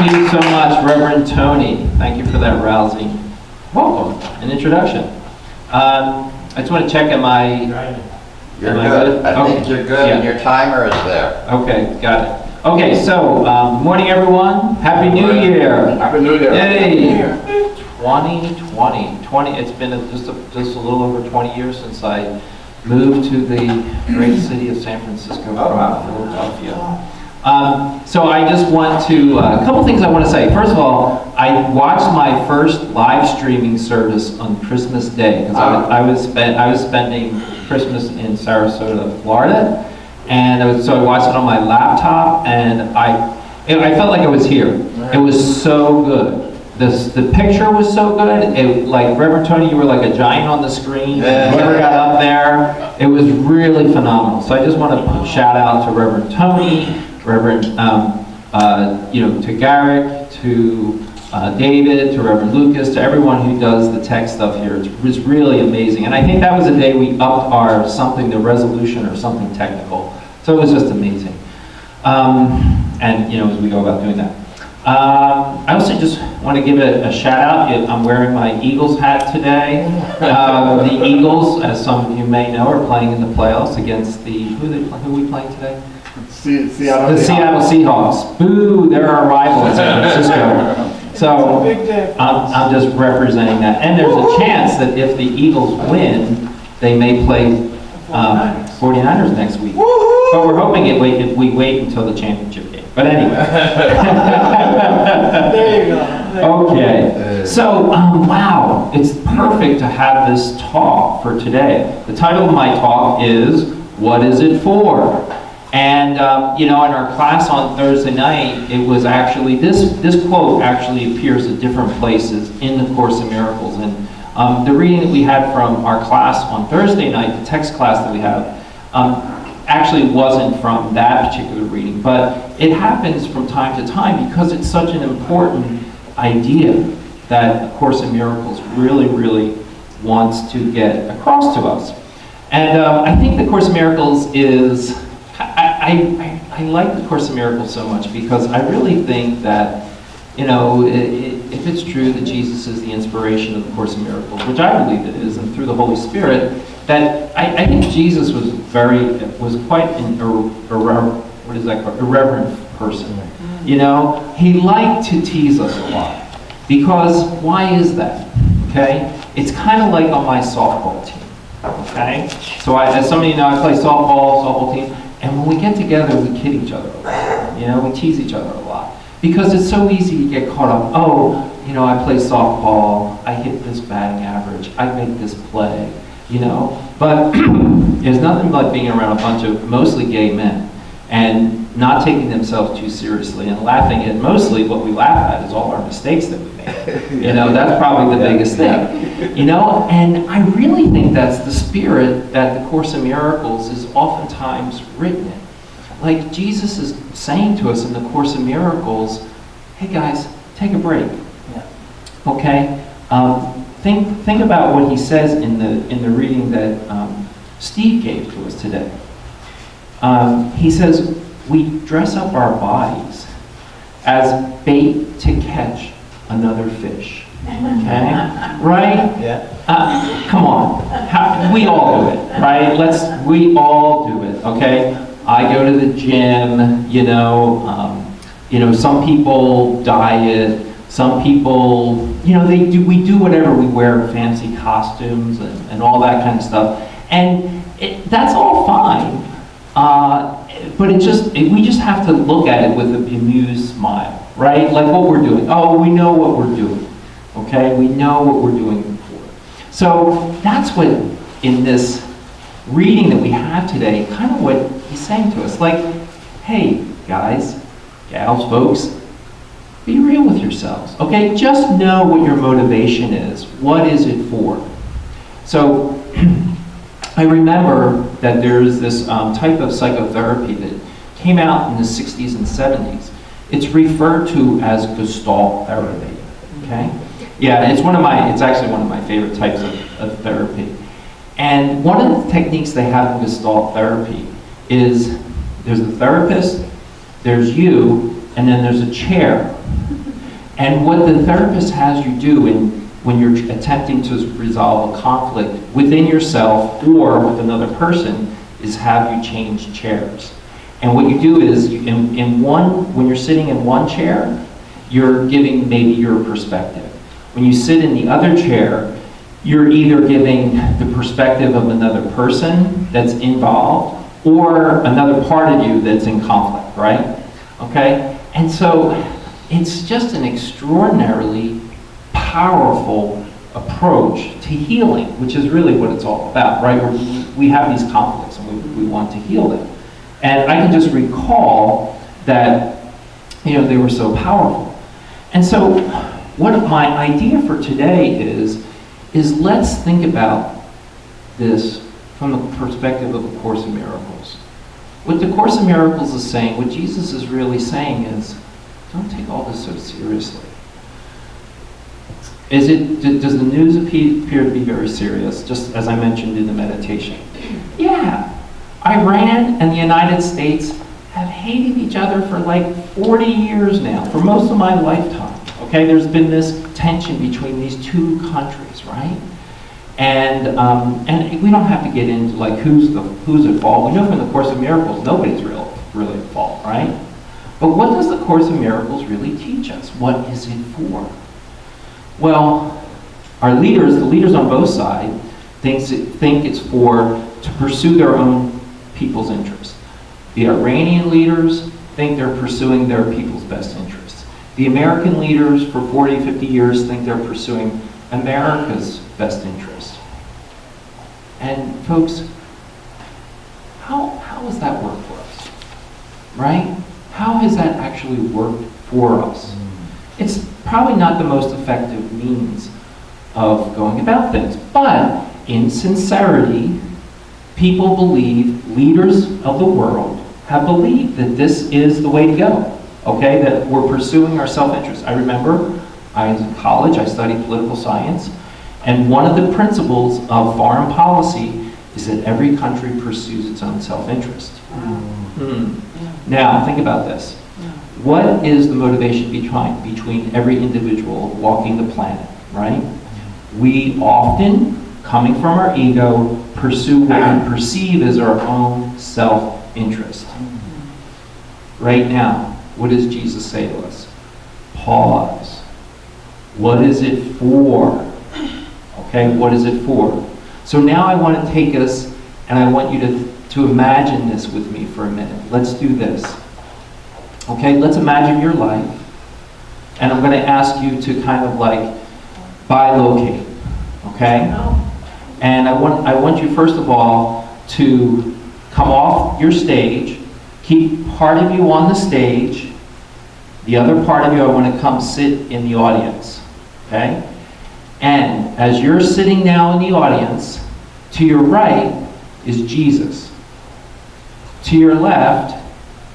Thank you so much, Reverend Tony. Thank you for that rousing welcome and introduction. I just want to check, am I good? I think you're good, yeah. And your timer is there. Okay, got it. Okay, so, good morning, everyone. Happy New Year. Happy New Year. Hey, 2020. It's been just a little over 20 years since I moved to the great city of San Francisco from Philadelphia. So I just want to, a couple things I want to say. First of all, I watched my first live streaming service on Christmas Day, because I was spending Christmas in Sarasota, Florida, and so I watched it on my laptop, and I felt like I was here. It was so good. The picture was so good. Like Reverend Tony, you were like a giant on the screen. Whoever got up there, it was really phenomenal. So I just want to shout out to Reverend Tony, Reverend, to Garrick, to David, to Reverend Lucas, to everyone who does the tech stuff here. It was really amazing. And I think that was the day we upped our the resolution or something technical. So it was just amazing. As we go about doing that. I also just want to give a shout out. I'm wearing my Eagles hat today. The Eagles, as some of you may know, are playing in the playoffs against who are we playing today? The Seattle Seahawks. Boo, they're our rivals in San Francisco. So I'm just representing that. And there's a chance that if the Eagles win, they may play 49ers next week. But we're hoping if we wait until the championship game. But anyway. There you go. Okay. So, wow, it's perfect to have this talk for today. The title of my talk is, What is it for? And, in our class on Thursday night, it was actually, this quote actually appears at different places in the Course in Miracles. And the reading that we had from our class on Thursday night, the text class that we have, actually wasn't from that particular reading. But it happens from time to time because it's such an important idea that the Course in Miracles really, really wants to get across to us. And I think the Course in Miracles is... I like the Course in Miracles so much because I really think that, if it's true that Jesus is the inspiration of the Course in Miracles, which I believe it is, and through the Holy Spirit, that I think Jesus was quite an irreverent person. He liked to tease us a lot. Because why is that? Okay? It's kind of like on my softball team. Okay? So as some of you know, I play softball team. And when we get together, we kid each other a lot. We tease each other a lot. Because it's so easy to get caught up, I play softball, I hit this batting average, I make this play, But there's nothing like being around a bunch of mostly gay men and not taking themselves too seriously and laughing at mostly what we laugh at is all our mistakes that we make. That's probably the biggest thing. And I really think that's the spirit that the Course in Miracles is oftentimes written in. Like Jesus is saying to us in the Course in Miracles, hey guys, take a break. Okay? Think about what he says in the reading that Steve gave to us today. He says, we dress up our bodies as bait to catch another fish. Okay? Right? Yeah. Come on. We all do it, right? We all do it, okay? I go to the gym, some people diet, some people, we do whatever, we wear fancy costumes and all that kind of stuff. And that's all fine. But we just have to look at it with a bemused smile, right? Like what we're doing. Oh, we know what we're doing. Okay? We know what we're doing before. So that's what, in this reading that we have today, kind of what he's saying to us. Like, hey, guys, gals, folks, be real with yourselves. Okay? Just know what your motivation is. What is it for? So, I remember that there's this type of psychotherapy that came out in the 60s and 70s. It's referred to as Gestalt therapy. Okay? Yeah, it's actually one of my favorite types of therapy. And one of the techniques they have in Gestalt therapy is there's a therapist, there's you, and then there's a chair And what the therapist has you do when you're attempting to resolve a conflict within yourself or with another person is have you change chairs. And what you do is, when you're sitting in one chair, you're giving maybe your perspective. When you sit in the other chair, you're either giving the perspective of another person that's involved or another part of you that's in conflict, right? Okay? And so it's just an extraordinarily powerful approach to healing, which is really what it's all about, right? We have these conflicts and we want to heal them. And I can just recall that, they were so powerful. And so what my idea for today is let's think about this from the perspective of A Course in Miracles. What the Course in Miracles is saying, what Jesus is really saying is, don't take all this so seriously. Does the news appear to be very serious, just as I mentioned in the meditation? Yeah. Iran and the United States have hated each other for like 40 years now, for most of my lifetime. Okay, there's been this tension between these two countries, right? And we don't have to get into like who's at fault. We know from the Course in Miracles, nobody's really at fault, right? But what does the Course in Miracles really teach us? What is it for? Well, the leaders on both sides, think it's to pursue their own people's interests. The Iranian leaders think they're pursuing their people's best interests. The American leaders for 40, 50 years think they're pursuing America's best interest. And folks, how has that worked for us? Right? How has that actually worked for us? It's probably not the most effective means of going about things, but in sincerity, people believe, leaders of the world have believed that this is the way to go, okay? That we're pursuing our self-interest. I remember I was in college, I studied political science, and one of the principles of foreign policy is that every country pursues its own self-interest. Now, think about this. What is the motivation between every individual walking the planet, right? We often, coming from our ego, pursue what we perceive as our own self-interest. Right now, what does Jesus say to us? Pause. What is it for? Okay, what is it for? So now I want to take us, and I want you to imagine this with me for a minute. Let's do this. Okay, let's imagine your life, and I'm going to ask you to kind of like bilocate, okay? And I want you first of all to come off your stage, keep part of you on the stage, the other part of you I want to come sit in the audience, okay? And as you're sitting now in the audience, to your right is Jesus. To your left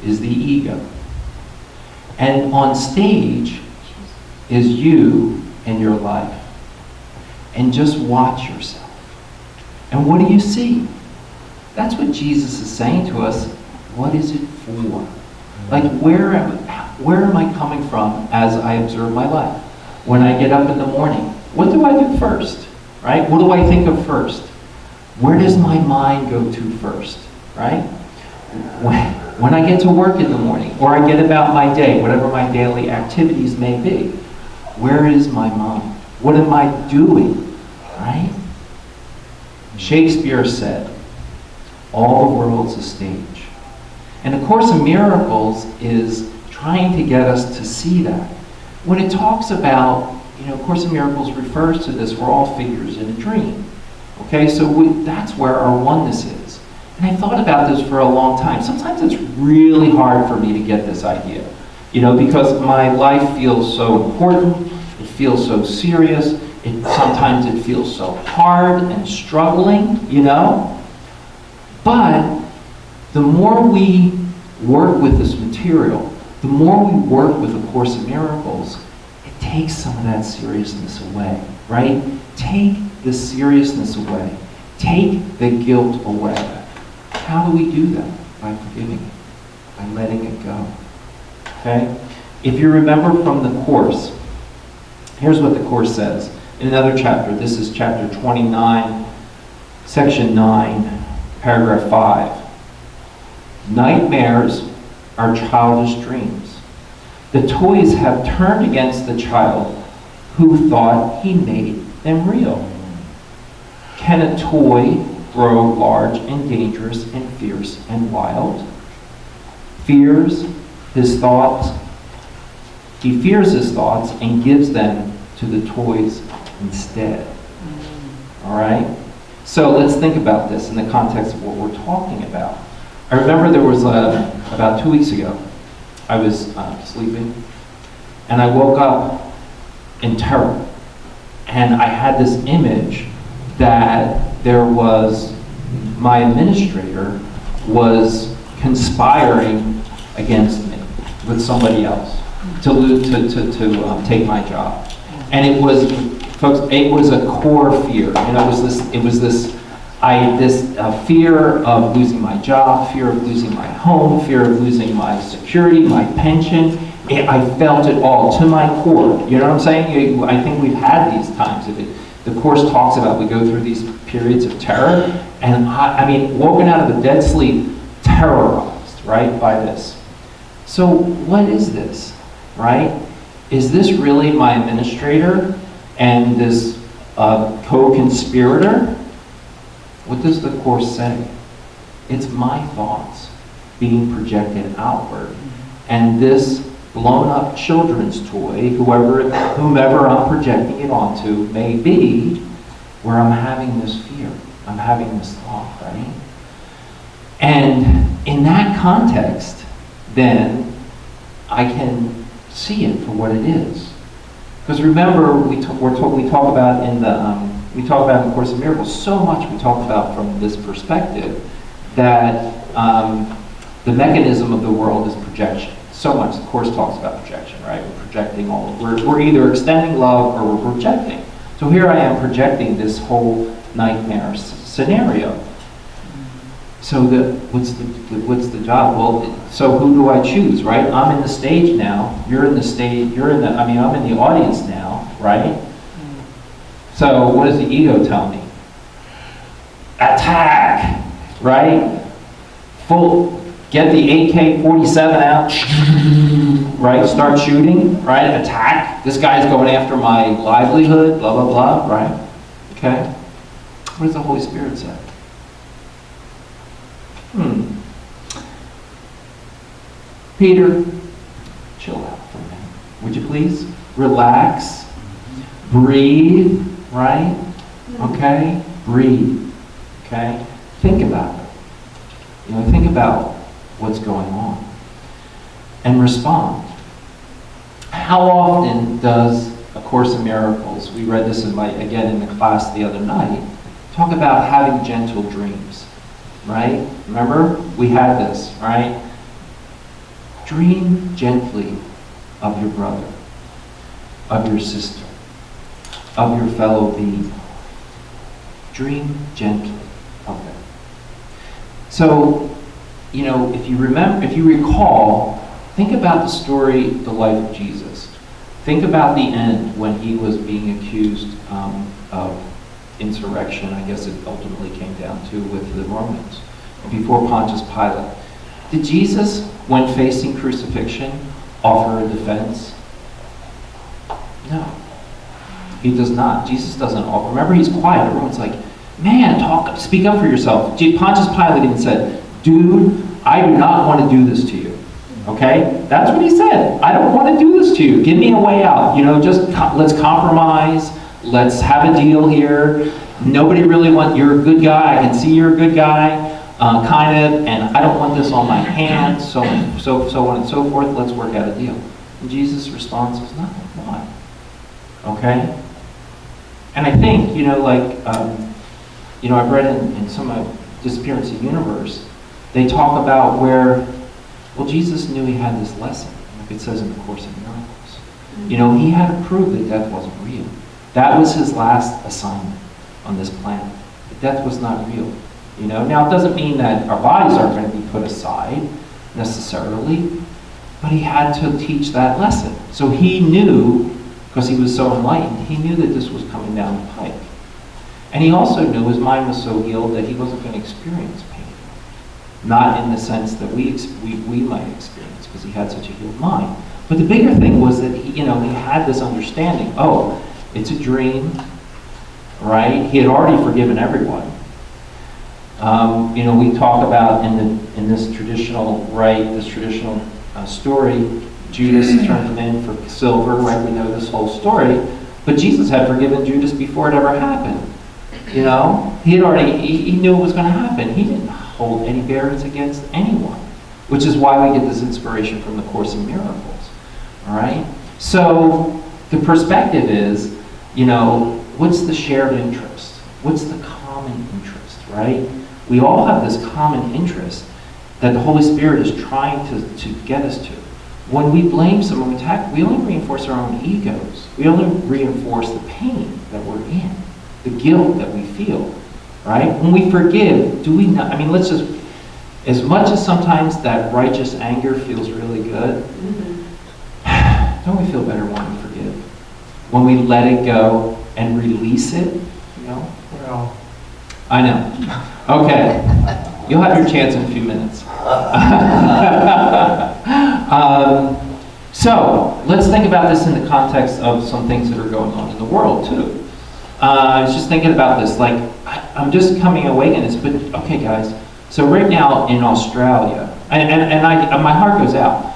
is the ego. And on stage is you and your life. And just watch yourself. And what do you see? That's what Jesus is saying to us. What is it for? Like, where am I coming from as I observe my life? When I get up in the morning, what do I do first? Right? What do I think of first? Where does my mind go to first? Right? When I get to work in the morning, or I get about my day, whatever my daily activities may be, where is my mind? What am I doing? Right? Shakespeare said, all the world's a stage. And A Course in Miracles is trying to get us to see that. When it talks about, A Course in Miracles refers to this, we're all figures in a dream. Okay, so that's where our oneness is. And I thought about this for a long time. Sometimes it's really hard for me to get this idea, because my life feels so important, it feels so serious, sometimes it feels so hard and struggling, But the more we work with this material, the more we work with A Course in Miracles, it takes some of that seriousness away, right? Take the seriousness away. Take the guilt away. How do we do that? By forgiving it, by letting it go. Okay? If you remember from the Course, Here's what the Course says. In another chapter, this is chapter 29, section 9, paragraph 5. Nightmares are childish dreams. The toys have turned against the child who thought he made them real. Can a toy grow large and dangerous and fierce and wild? Fears his thoughts. He fears his thoughts and gives them to the toys instead. All right? So let's think about this in the context of what we're talking about. I remember there was about 2 weeks ago, I was sleeping, and I woke up in terror. And I had this image that there was, my administrator was conspiring against me with somebody else to take my job. And it was, folks, it was a core fear. And it was this fear of losing my job, fear of losing my home, fear of losing my security, my pension. I felt it all to my core. You know what I'm saying? I think we've had these times. The Course talks about we go through these periods of terror, and I mean, woken out of a dead sleep, terrorized, right, by this. So what is this, right? Is this really my administrator and this co-conspirator? What does the Course say? It's my thoughts being projected outward. And this blown up children's toy, whomever I'm projecting it onto, may be where I'm having this fear. I'm having this thought, right? And in that context, then I can see it for what it is. Because remember, we talk about in the Course in Miracles, so much we talk about from this perspective that the mechanism of the world is projection. So much the Course talks about projection, right? We're projecting we're either extending love or we're projecting. So here I am projecting this whole nightmare scenario. So what's the job? Well, so who do I choose, right? I'm in the stage now. You're in the stage. I'm in the audience now, right? So what does the ego tell me? Attack, right? Get the AK-47 out, right? Start shooting, right? Attack. This guy's going after my livelihood, blah, blah, blah, right? Okay? What does the Holy Spirit say? Peter, chill out for a minute. Would you please? Relax. Breathe, right? Okay? Breathe. Okay? Think about it. Think about what's going on. And respond. How often does A Course in Miracles, we read this again in the class the other night, talk about having gentle dreams, right? Remember? We had this, right? Dream gently of your brother, of your sister, of your fellow being. Dream gently of them. So, if you recall, think about the story, the life of Jesus. Think about the end when he was being accused of insurrection, I guess it ultimately came down to, with the Romans, before Pontius Pilate. Did Jesus, when facing crucifixion, offer a defense? No. He does not. Jesus doesn't offer. Remember, he's quiet. Everyone's like, man, speak up for yourself. Pontius Pilate even said, dude, I do not want to do this to you. Okay? That's what he said. I don't want to do this to you. Give me a way out. Let's compromise. Let's have a deal here. Nobody really you're a good guy. I can see you're a good guy, kind of, and I don't want this on my hands, so on and so forth. Let's work out a deal. And Jesus' response is, no, why? Okay? And I think, I've read in some of Disappearance of the Universe, they talk about where, Jesus knew he had this lesson, like it says in the Course in Miracles. He had to prove that death wasn't real. That was his last assignment on this planet. That death was not real. Now it doesn't mean that our bodies aren't going to be put aside necessarily, but he had to teach that lesson. So he knew because he was so enlightened. He knew that this was coming down the pike. And he also knew his mind was so healed that he wasn't going to experience pain. Not in the sense that we might experience, because he had such a healed mind. But the bigger thing was that he had this understanding. Oh, it's a dream, right? He had already forgiven everyone. We talk about in this traditional story, Judas turned him in for silver, right? We know this whole story. But Jesus had forgiven Judas before it ever happened. He knew it was going to happen. He didn't hold any bearings against anyone, which is why we get this inspiration from the Course in Miracles. All right? So the perspective is, what's the shared interest? What's the common interest, right? We all have this common interest that the Holy Spirit is trying to get us to. When we blame someone, we attack, we only reinforce our own egos. We only reinforce the pain that we're in, the guilt that we feel, right? When we forgive, do we not, let's just, as much as sometimes that righteous anger feels really good, don't we feel better when we forgive? When we let it go and release it, Well, I know. Okay. You'll have your chance in a few minutes. So, let's think about this in the context of some things that are going on in the world, too. I was just thinking about this, I'm just coming away in this, but, okay, guys. So right now in Australia, and my heart goes out,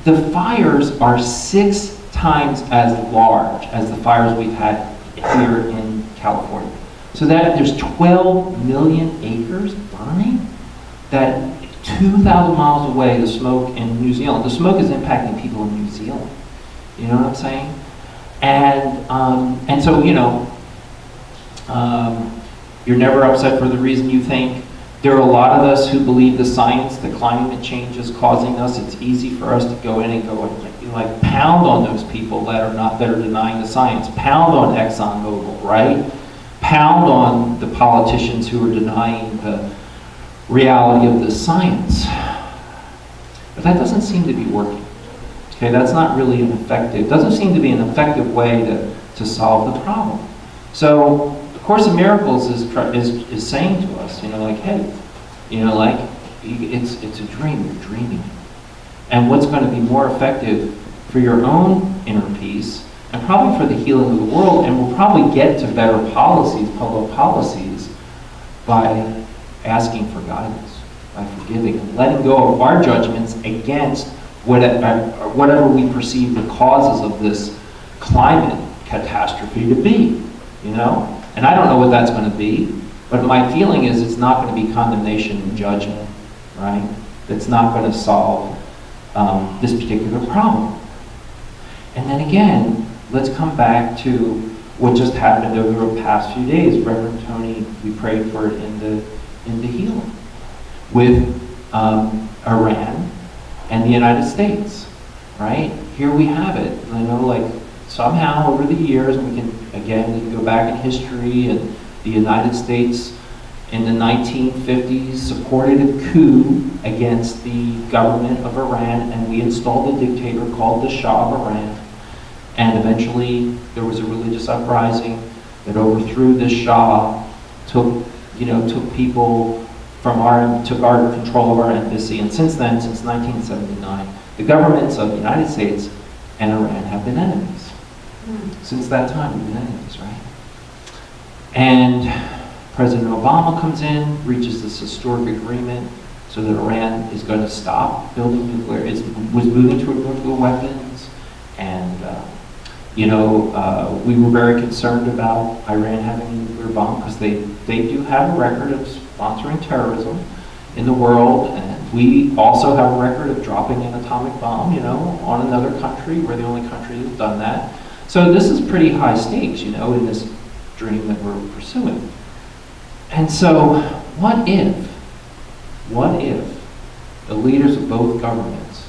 the fires are 6 times as large as the fires we've had here in California. So that there's 12 million acres burning, that 2,000 miles away, the smoke in New Zealand. The smoke is impacting people in New Zealand. You know what I'm saying? And so, you're never upset for the reason you think. There are a lot of us who believe the science, that climate change is causing us. It's easy for us to go in and go like pound on those people that are denying the science. Pound on ExxonMobil, right? Pound on the politicians who are denying the reality of the science. But that doesn't seem to be working. Okay, that's not really doesn't seem to be an effective way to solve the problem. So the Course in Miracles is saying to us, hey, it's a dream, you're dreaming. And what's going to be more effective for your own inner peace, and probably for the healing of the world, and we'll probably get to better policies, public policies, by asking for guidance, by forgiving, and letting go of our judgments against whatever we perceive the causes of this climate catastrophe to be, And I don't know what that's going to be, but my feeling is it's not going to be condemnation and judgment, right? It's not going to solve this particular problem. And then again, let's come back to what just happened over the past few days. Reverend Tony, we prayed for it in the healing with Iran and the United States, right? Here we have it. I know, somehow over the years, we can go back in history, and the United States in the 1950s supported a coup against the government of Iran, and we installed a dictator called the Shah of Iran. And eventually there was a religious uprising that overthrew this Shah, took people took our control of our embassy. And since then, since 1979, the governments of the United States and Iran have been enemies. Since that time, we've been enemies, right? And President Obama comes in, reaches this historic agreement so that Iran is going to stop building nuclear, was moving toward nuclear weapons. And, we were very concerned about Iran having a nuclear bomb, because they do have a record of sponsoring terrorism in the world. And we also have a record of dropping an atomic bomb, on another country. We're the only country that's done that. So this is pretty high stakes, in this dream that we're pursuing. And so, what if the leaders of both governments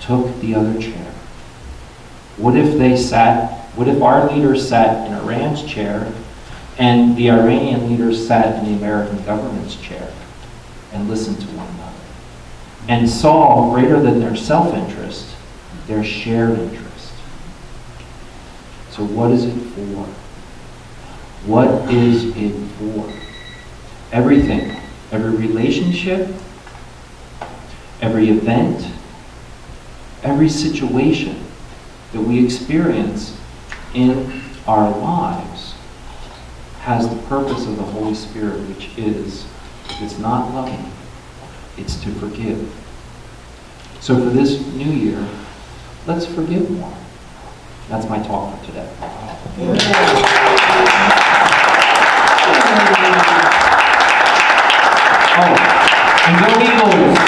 took the other chair? What if our leaders sat in Iran's chair and the Iranian leaders sat in the American government's chair and listened to one another and saw, greater than their self-interest, their shared interest? So what is it for? What is it for? Everything, every relationship, every event, every situation that we experience in our lives has the purpose of the Holy Spirit, which is, it's not loving, it's to forgive. So for this new year, let's forgive more. That's my talk for today. Oh, and go Eagles!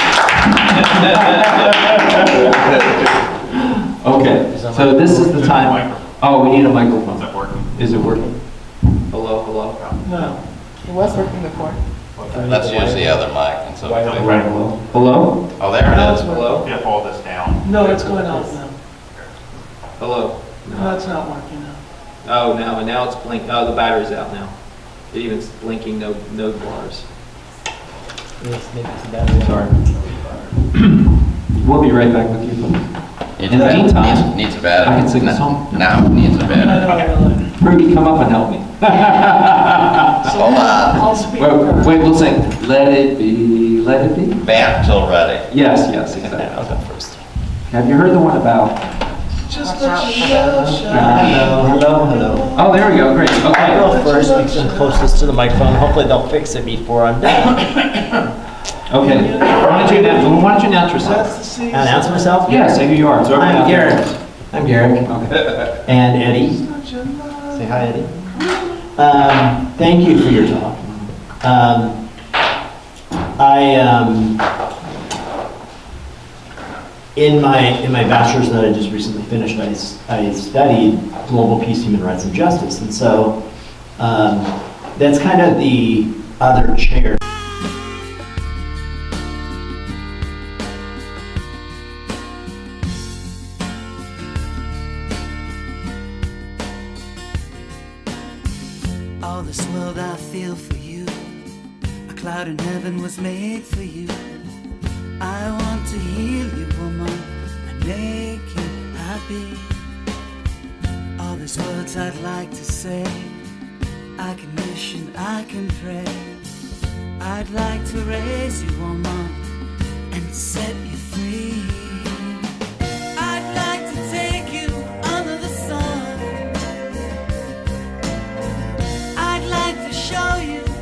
Okay, so this is the time. Oh, we need a microphone. Is it working? Is it working? Hello, hello? No, it was working before. Let's use the other mic. And so Hello? Hello? Oh, there it is. Hello? Yeah, hold this down. No, it's going off now. Hello? No, it's not working now. Oh, now it's blinking. Oh, the battery's out now. It even's blinking, no bars. Sorry. We'll be right back with you folks. Needs In the a bed. meantime, Needs a bed. I can sing a song. Now, needs a I bed. know, really. Rudy, come up and help me. Hold on. I'll speak. Wait, we'll sing. Let it be, let it be. Band till ready. Yes, exactly. I'll go first. Have you heard the one about? Just let you know, Hello. Oh, there we go, great, I'll okay. go first because I'm closest to the microphone. Hopefully they'll fix it before I'm done. Okay, why don't you announce yourself? That's the season. Announce myself? Yeah, say who you are. I'm Garrett. I'm Garrett. Okay. And Eddie. Say hi, Eddie. Thank you for your talk. In my bachelor's that I just recently finished, I studied global peace, human rights, and justice. And so that's kind of the other chair. All this world I feel for you, a cloud in heaven was made for you. I want to heal you, woman, and make you happy. All these words I'd like to say, I can wish and I can pray. I'd like to raise you, woman,